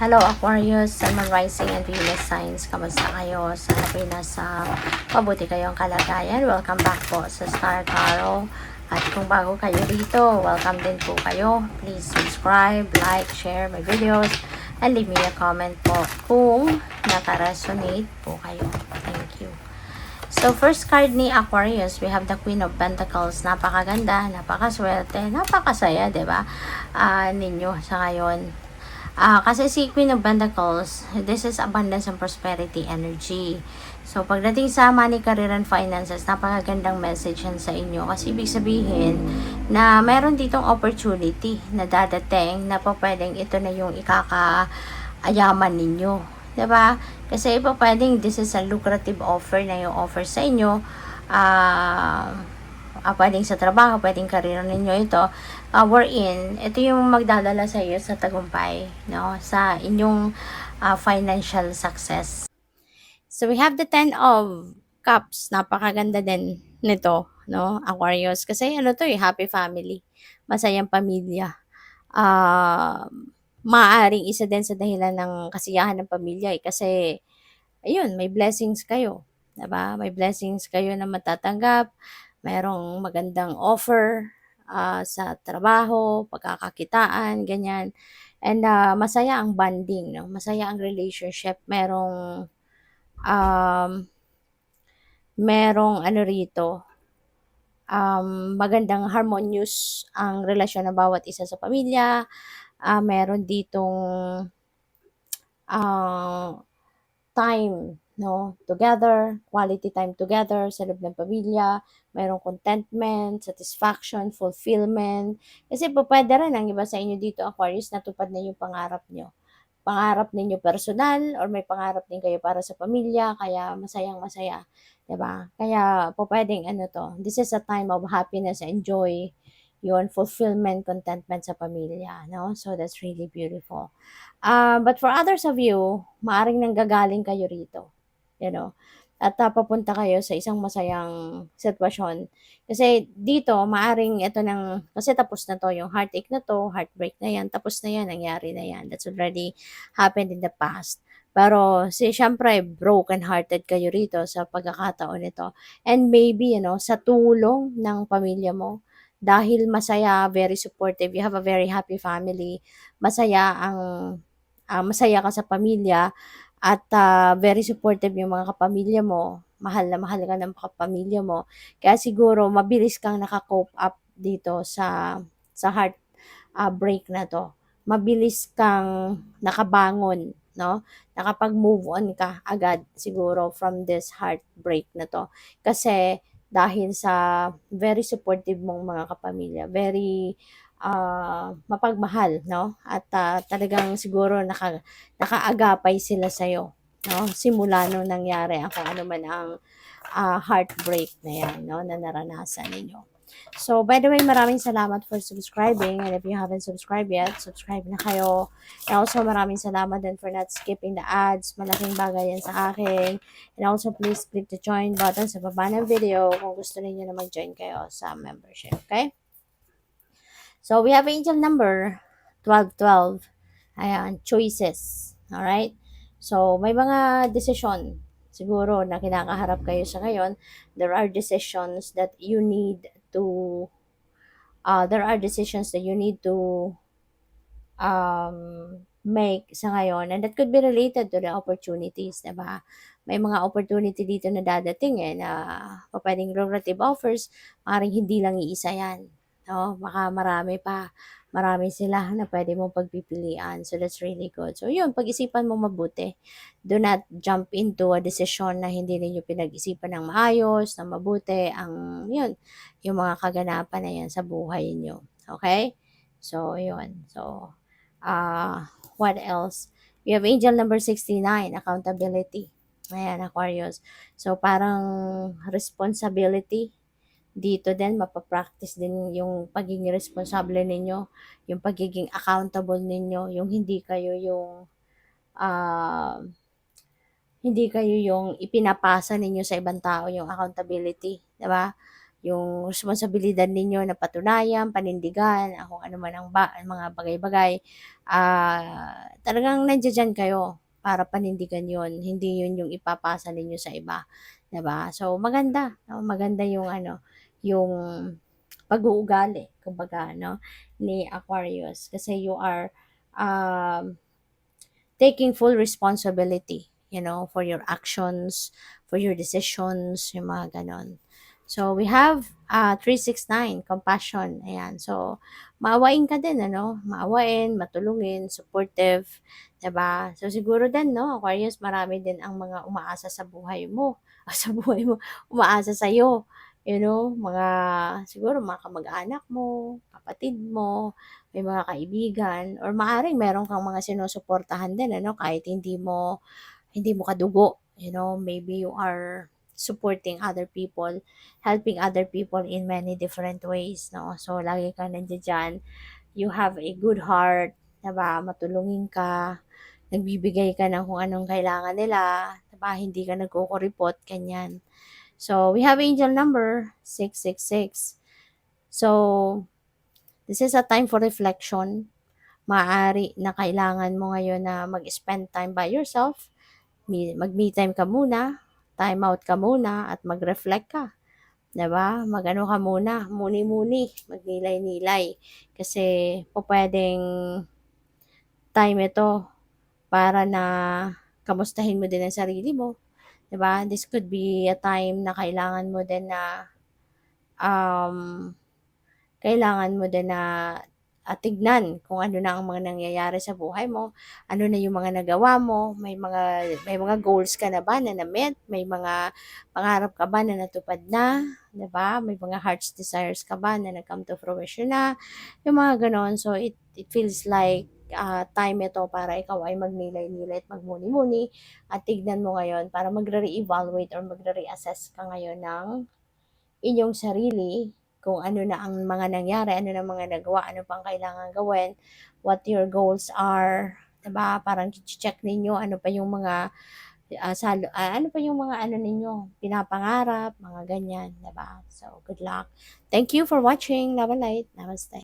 Hello Aquarius, Sun, Moon, Rising and Venus signs. Kamusta kayo? Sana po nasa mabuti kayong kalagayan. Welcome back po sa Star Tarot. At kung bago kayo dito, welcome din po kayo. Please subscribe, like, share my videos, and leave me a comment po kung naka-resonate po kayo. Thank you. So, first card ni Aquarius, we have the Queen of Pentacles. Napakaganda, napakaswerte, napakasaya, diba? Ninyo sa ngayon. Kasi si Queen of Pentacles, this is abundance and prosperity energy. So, pagdating sa money, career, and finances, napakagandang message yan sa inyo. Kasi ibig sabihin na meron ditong opportunity na dadating na po pwedeng ito na yung ikakaayaman ninyo. Diba? Kasi po pwedeng this is a lucrative offer na yung offer sa inyo. Pwedeng sa trabaho, pwedeng career ninyo ito. Wherein, ito yung magdadala sa iyo sa tagumpay, no? Sa inyong financial success. So, we have the 10 of Cups. Napakaganda din nito, no? Aquarius. Kasi ano to happy family. Masayang pamilya. Maaaring isa din sa dahilan ng kasiyahan ng pamilya kasi, ayun, may blessings kayo. Diba? May blessings kayo na matatanggap. Mayroong magandang offer sa trabaho, pagkakakitaan, ganyan. And masaya ang bonding, no? Masaya ang relationship. Merong ano rito, magandang harmonious ang relasyon ng bawat isa sa pamilya. Meron ditong time, no, together, quality time together sa loob ng pamilya, mayroong contentment, satisfaction, fulfillment. Kasi po pwede rin ang iba sa inyo dito, Aquarius, natupad na yung pangarap nyo. Pangarap ninyo personal or may pangarap din kayo para sa pamilya, kaya masayang masaya. Diba? Kaya po pwedeng ano to, this is a time of happiness and joy, yun, fulfillment, contentment sa pamilya, no? So that's really beautiful. But for others of you, maaring nanggagaling kayo rito, you know, at papunta kayo sa isang masayang sitwasyon. Kasi dito, maaring ito kasi tapos na to, yung heartache na to, heartbreak na yan, tapos na yan, nangyari na yan. That's already happened in the past. Pero, syempre, broken-hearted kayo rito sa pagkakataon nito. And maybe, sa tulong ng pamilya mo, dahil masaya, very supportive, you have a very happy family, masaya ka sa pamilya, at very supportive yung mga kapamilya mo, mahal na mahal ka ng kapamilya mo, kaya siguro mabilis kang naka-cope up dito sa heart break na to. Mabilis kang nakabangon, no? Nakapag-move on ka agad siguro from this heartbreak na to. Kasi dahil sa very supportive mong mga kapamilya, very mapagmahal, no? At talagang siguro nakaagapay sila sa'yo, no? Simula nung nangyari ang kung ano man ang heartbreak na yan, no? Na naranasan ninyo. So, by the way, maraming salamat for subscribing. And if you haven't subscribed yet, subscribe na kayo. And also, maraming salamat din for not skipping the ads. Malaking bagay yan sa akin. And also, please click the join button sa baba ng video kung gusto niyo na mag-join kayo sa membership. Okay? So, we have angel number 1212. Ayan, choices. Alright? So, may mga decision siguro na kinakaharap kayo sa ngayon. There are decisions that you need to make sa ngayon, and that could be related to the opportunities, diba? May mga opportunity dito na dadating na pwedeng lucrative offers, maaaring hindi lang iisa yan, no? Baka marami sila na pwede mong pagpipilian, so that's really good. So yun, pag-isipan mo mabuti. Do not jump into a decision na hindi ninyo pinag-isipan ng maayos, ng mabuti, yung mga kaganapan na yan sa buhay niyo. Okay? So, yun. So, what else? We have angel number 69, accountability. Ayan, Aquarius. So, parang responsibility. Dito din, mapapractice din yung pagiging responsable ninyo, yung pagiging accountable ninyo, yung hindi kayo yung ipinapasa ninyo sa ibang tao, yung accountability, di ba? Yung responsibilidad ninyo na patunayan, panindigan, kung ano man ang mga bagay-bagay, talagang nandiya-diyan kayo para panindigan 'yun, hindi 'yun yung ipapasa ninyo sa iba, 'di ba? So maganda, 'no, maganda yung ano, yung pag-uugali kumbaga 'no, ni Aquarius kasi you are, um taking full responsibility, for your actions, for your decisions, yung mga ganon. So, we have 369, compassion. Ayan. So, maawain ka din, Maawain, matulungin, supportive, 'di ba? So, siguro din, no, Aquarius, marami din ang mga umaasa sa buhay mo. Sa buhay mo, umaasa sa iyo. Mga, siguro mga kamag-anak mo, kapatid mo, may mga kaibigan or maaaring meron kang mga sinusuportahan din kahit hindi mo kadugo, maybe you are supporting other people, helping other people in many different ways, no? So lagi kang nandiyan, you have a good heart, 'di ba? Matulungin ka, nagbibigay ka ng kung anong kailangan nila, 'di ba? Hindi ka nagkukuripot, ganyan. So we have angel number 666. So this is a time for reflection. Maaari na kailangan mo ngayon na mag-spend time by yourself, mag-me time ka muna, time out ka muna at mag-reflect ka, 'di ba? Mag-ano ka muna, muni-muni, magnilay-nilay kasi pupuwedeng time ito para na kamustahin mo din ang sarili mo, 'di ba? This could be a time na um kailangan mo din na, tignan kung ano na ang mga nangyayari sa buhay mo, ano na yung mga nagawa mo, may mga goals ka na ba na na-met, may mga pangarap ka ba na natupad na, 'di ba? May mga heart's desires ka ba na nag-come to fruition na, yung mga gano'n. So it feels like, time ito para ikaw ay magnilay-nilay at magmuni-muni at tignan mo ngayon para magre-reevaluate or magre-reassess ka ngayon ng inyong sarili, kung ano na ang mga nangyari, ano na mga nagawa, ano pang kailangan gawin, what your goals are, 'di ba? Parang check ninyo ano pa yung mga ano pa yung mga ano ninyo, pinapangarap, mga ganyan, 'di ba? So, good luck. Thank you for watching. Love and light. Namaste.